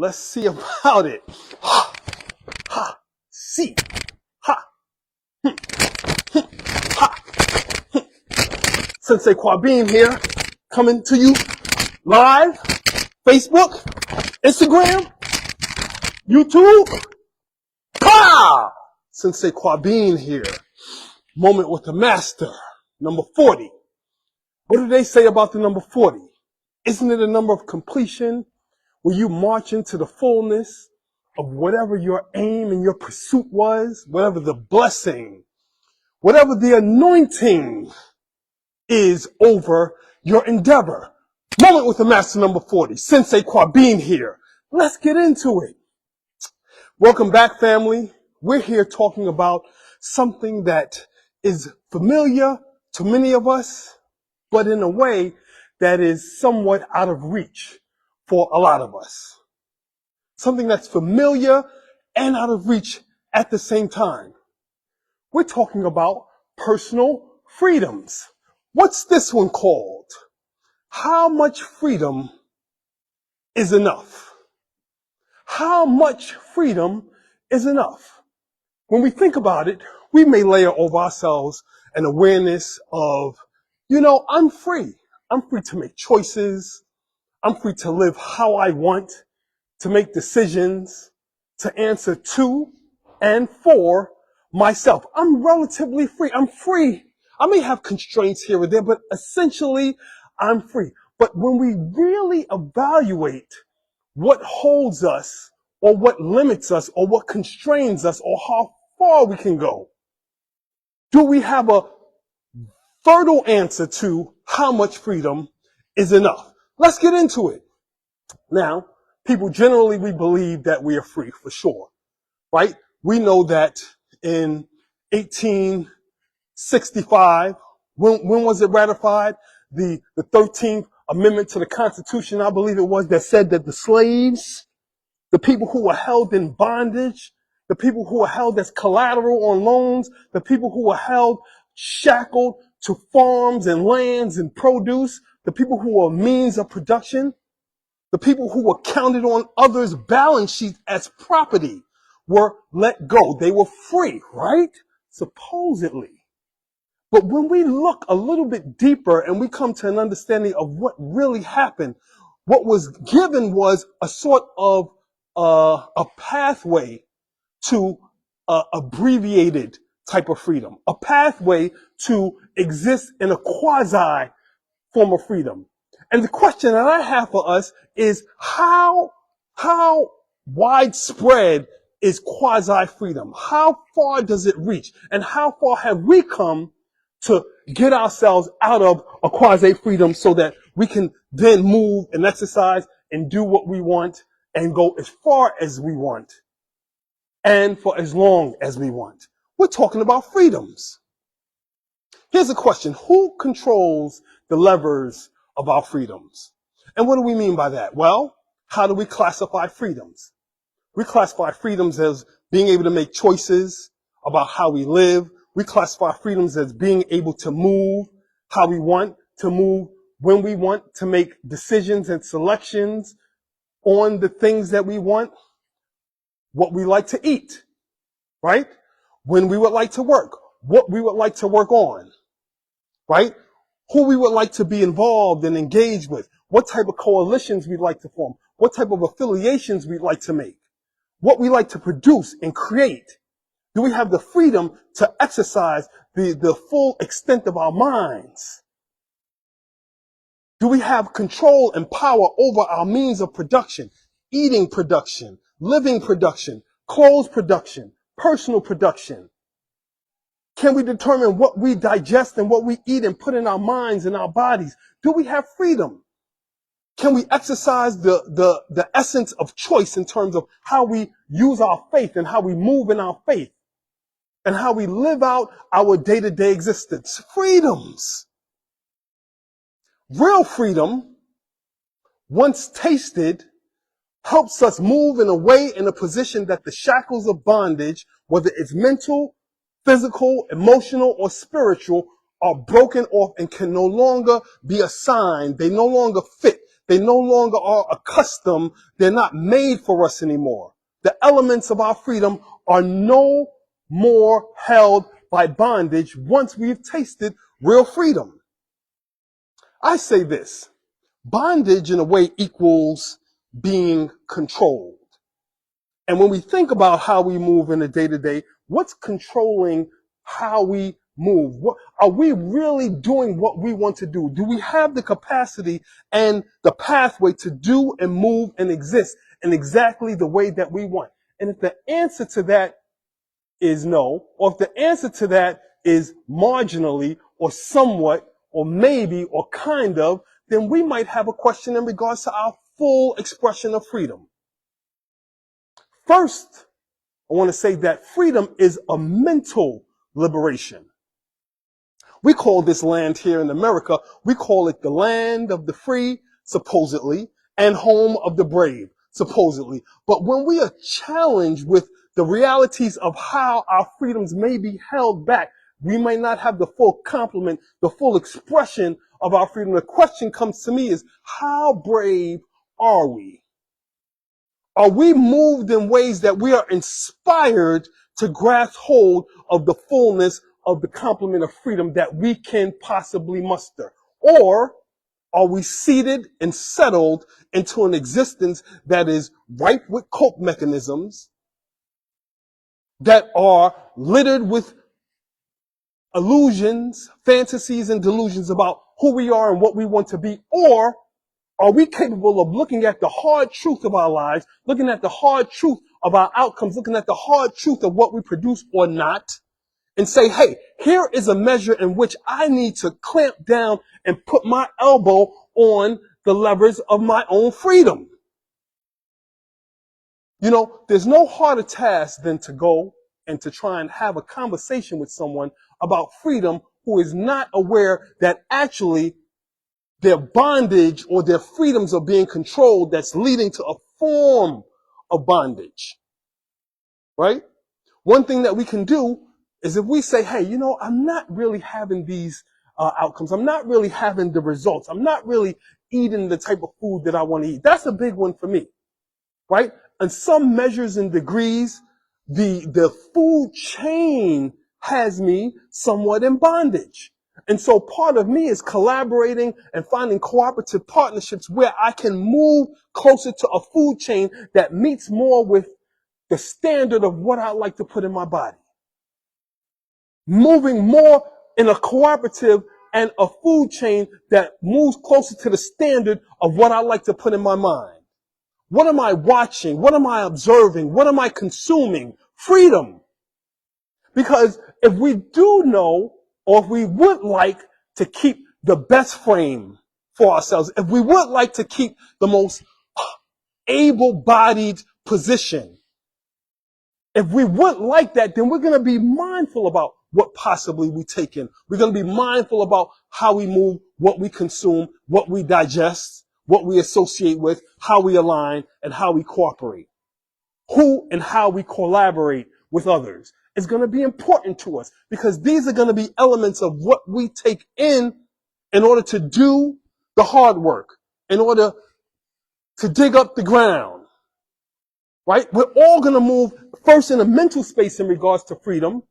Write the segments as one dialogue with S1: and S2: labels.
S1: Let's see about it. Ha, ha, see, ha, ha. Sensei Kwabin here, coming to you live, Facebook, Instagram, YouTube. Pa! Sensei Kwabin here. Moment with the master. Number 40. What do they say about the number 40? Isn't it a number of completion where you march into the fullness of whatever your aim and your pursuit was, whatever the blessing, whatever the anointing is over your endeavor? Moment with the master, number 40. Sensei Kwabin here. Let's get into it. Welcome back, family. We're here talking about something that is familiar to many of us, but in a way that is somewhat out of reach for a lot of us. Something that's familiar and out of reach at the same time. We're talking about personal freedoms. What's this one called? How much freedom is enough? How much freedom is enough? When we think about it, we may layer over ourselves an awareness of, I'm free. I'm free to make choices. I'm free to live how I want, to make decisions, to answer to and for myself. I'm relatively free. I'm free. I may have constraints here or there, but essentially I'm free. But when we really evaluate what holds us or what limits us or what constrains us or how far we can go, do we have a fertile answer to how much freedom is enough? Let's get into it. Now, people generally, we believe that we are free for sure, right? We know that in 1865, when was it ratified? The 13th Amendment to the Constitution, I believe it was, that said that the slaves, the people who were held in bondage, the people who were held as collateral on loans, the people who were held shackled to farms and lands and produce, the people who were means of production, the people who were counted on others' balance sheets as property were let go. They were free, right? Supposedly. But when we look a little bit deeper and we come to an understanding of what really happened, what was given was a sort of a pathway to abbreviated type of freedom, a pathway to exist in a quasi form of freedom. And the question that I have for us is how widespread is quasi freedom? How far does it reach? And how far have we come to get ourselves out of a quasi freedom so that we can then move and exercise and do what we want and go as far as we want and for as long as we want? We're talking about freedoms. Here's a question. Who controls the levers of our freedoms? And what do we mean by that? Well, how do we classify freedoms? We classify freedoms as being able to make choices about how we live. We classify freedoms as being able to move how we want to move, when we want to make decisions and selections on the things that we want, what we like to eat, right? When we would like to work, what we would like to work on, right? Who we would like to be involved and engaged with, what type of coalitions we'd like to form, what type of affiliations we'd like to make, what we like to produce and create. Do we have the freedom to exercise the full extent of our minds? Do we have control and power over our means of production, eating production, living production, clothes production, personal production? Can we determine what we digest and what we eat and put in our minds and our bodies? Do we have freedom? Can we exercise the essence of choice in terms of how we use our faith and how we move in our faith and how we live out our day-to-day existence? Freedoms. Real freedom, once tasted, helps us move in a way, in a position that the shackles of bondage, whether it's mental, physical, emotional, or spiritual, are broken off and can no longer be assigned. They no longer fit. They no longer are accustomed. They're not made for us anymore. The elements of our freedom are no more held by bondage once we've tasted real freedom. I say this, bondage in a way equals being controlled. And when we think about how we move in the day-to-day, what's controlling how we move? What, are we really doing what we want to do? Do we have the capacity and the pathway to do and move and exist in exactly the way that we want? And if the answer to that is no, or if the answer to that is marginally or somewhat or maybe or kind of, then we might have a question in regards to our full expression of freedom. First, I want to say that freedom is a mental liberation. We call this land here in America, we call it the land of the free, supposedly, and home of the brave, supposedly. But when we are challenged with the realities of how our freedoms may be held back, we may not have the full complement, the full expression of our freedom. The question comes to me is, how brave are we? Are we moved in ways that we are inspired to grasp hold of the fullness of the complement of freedom that we can possibly muster? Or are we seated and settled into an existence that is ripe with cope mechanisms that are littered with illusions, fantasies, and delusions about who we are and what we want to be? Or are we capable of looking at the hard truth of our lives, looking at the hard truth of our outcomes, looking at the hard truth of what we produce or not, and say, hey, here is a measure in which I need to clamp down and put my elbow on the levers of my own freedom? You know, there's no harder task than to go and to try and have a conversation with someone about freedom who is not aware that actually their bondage or their freedoms are being controlled, that's leading to a form of bondage, right? One thing that we can do is if we say, hey, you know, I'm not really having these outcomes. I'm not really having the results. I'm not really eating the type of food that I want to eat. That's a big one for me, right? In some measures and degrees, the food chain has me somewhat in bondage. And so part of me is collaborating and finding cooperative partnerships where I can move closer to a food chain that meets more with the standard of what I like to put in my body. Moving more in a cooperative and a food chain that moves closer to the standard of what I like to put in my mind. What am I watching? What am I observing? What am I consuming? Freedom. Because if we do know, or if we would like to keep the best frame for ourselves, if we would like to keep the most able-bodied position, if we would like that, then we're going to be mindful about what possibly we take in. We're going to be mindful about how we move, what we consume, what we digest, what we associate with, how we align, and how we cooperate. Who and how we collaborate with others is going to be important to us, because these are going to be elements of what we take in order to do the hard work, in order to dig up the ground, right? We're all going to move first in a mental space in regards to freedom,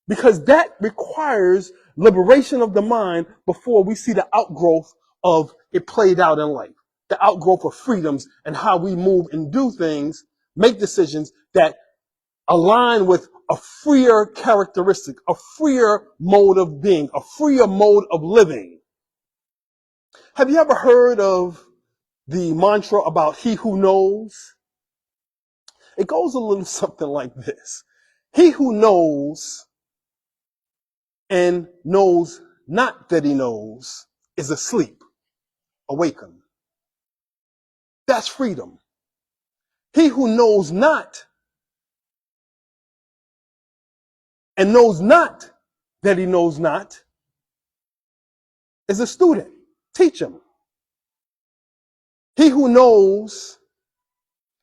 S1: because that requires liberation of the mind before we see the outgrowth of it played out in life, the outgrowth of freedoms and how we move and do things, make decisions that align with a freer characteristic, a freer mode of being, a freer mode of living. Have you ever heard of the mantra about he who knows? It goes a little something like this. He who knows and knows not that he knows is asleep. Awaken. That's freedom. He who knows not and knows not that he knows not is a student. Teach him. He who knows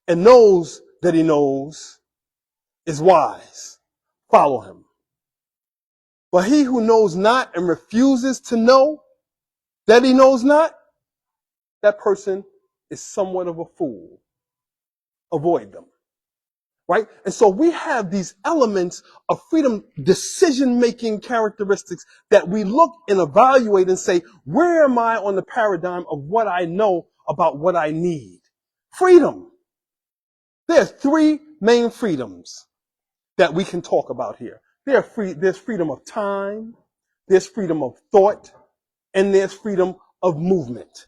S1: and knows that he knows is wise. Follow him. But he who knows not and refuses to know that he knows not that person is somewhat of a fool. Avoid them. Right? And so we have these elements of freedom, decision-making characteristics that we look and evaluate and say, where am I on the paradigm of what I know about what I need? Freedom. There are three main freedoms that we can talk about here. There's freedom of time, there's freedom of thought, and there's freedom of movement.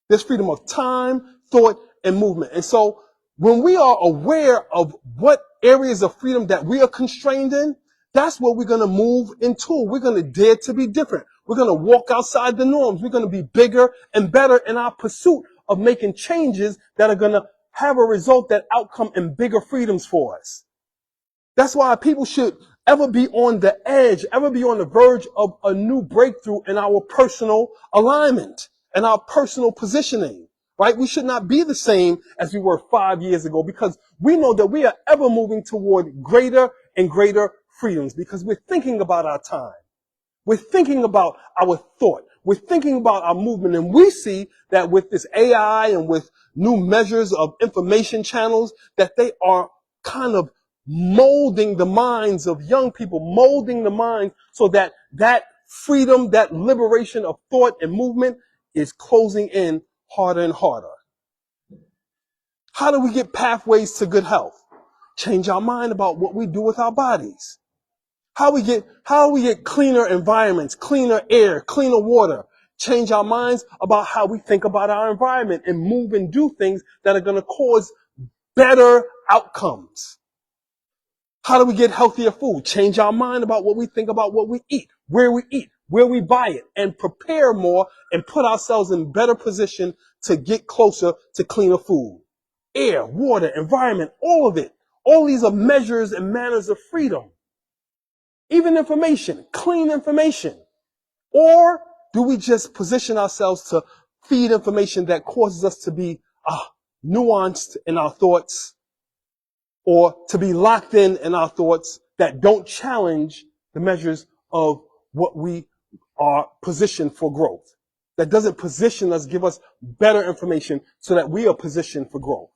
S1: There's freedom of time, thought, and movement. And so when we are aware of what areas of freedom that we are constrained in, that's what we're going to move into. We're going to dare to be different. We're going to walk outside the norms. We're going to be bigger and better in our pursuit of making changes that are going to have a result, that outcome in bigger freedoms for us. That's why people should ever be on the edge, ever be on the verge of a new breakthrough in our personal alignment and our personal positioning, right? We should not be the same as we were 5 years ago, because we know that we are ever moving toward greater and greater freedoms, because we're thinking about our time. We're thinking about our thought. We're thinking about our movement. And we see that with this AI and with new measures of information channels, that they are kind of molding the minds of young people, molding the minds so that that freedom, that liberation of thought and movement is closing in harder and harder. How do we get pathways to good health? Change our mind about what we do with our bodies. How we get cleaner environments, cleaner air, cleaner water. Change our minds about how we think about our environment and move and do things that are going to cause better outcomes. How do we get healthier food? Change our mind about what we think about what we eat, where we buy it, and prepare more and put ourselves in better position to get closer to cleaner food. Air, water, environment, all of it. All these are measures and manners of freedom. Even information, clean information. Or do we just position ourselves to feed information that causes us to be nuanced in our thoughts, or to be locked in our thoughts that don't challenge the measures of what we are positioned for growth? That doesn't position us, give us better information so that we are positioned for growth.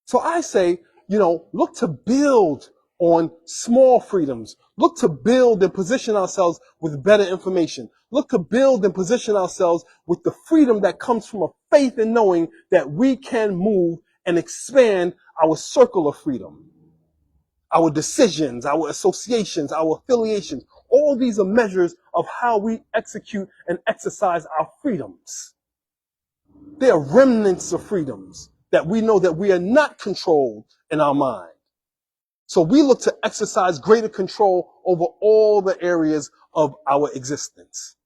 S1: So I say, look to build on small freedoms. Look to build and position ourselves with better information. Look to build and position ourselves with the freedom that comes from a faith in knowing that we can move and expand our circle of freedom. Our decisions, our associations, our affiliations, all these are measures of how we execute and exercise our freedoms. They are remnants of freedoms that we know that we are not controlled in our mind. So we look to exercise greater control over all the areas of our existence,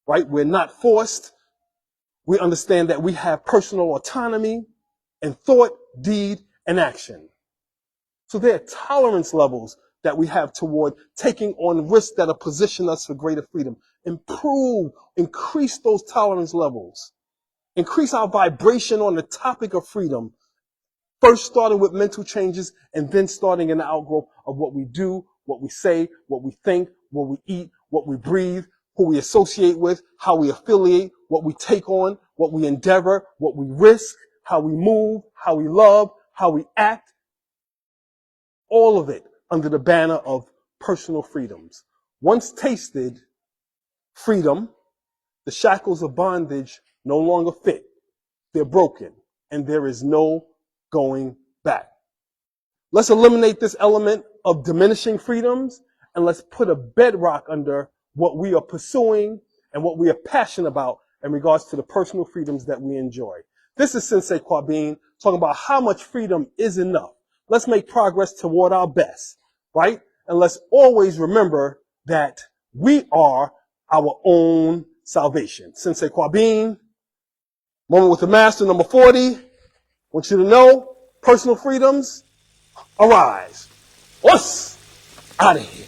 S1: right? We're not forced. We understand that we have personal autonomy in thought, deed, and action. So there are tolerance levels that we have toward taking on risks that are position us for greater freedom. Increase those tolerance levels. Increase our vibration on the topic of freedom. First starting with mental changes, and then starting in the outgrowth of what we do, what we say, what we think, what we eat, what we breathe, who we associate with, how we affiliate, what we take on, what we endeavor, what we risk, how we move, how we love, how we act. All of it under the banner of personal freedoms. Once tasted freedom, the shackles of bondage no longer fit. They're broken, and there is no going back. Let's eliminate this element of diminishing freedoms, and let's put a bedrock under what we are pursuing and what we are passionate about in regards to the personal freedoms that we enjoy. This is Sensei Kwabin talking about how much freedom is enough. Let's make progress toward our best, right? And let's always remember that we are our own salvation. Sensei Kwabin, Moment with the Master, number 40. I want you to know, personal freedoms, arise. Us out of here.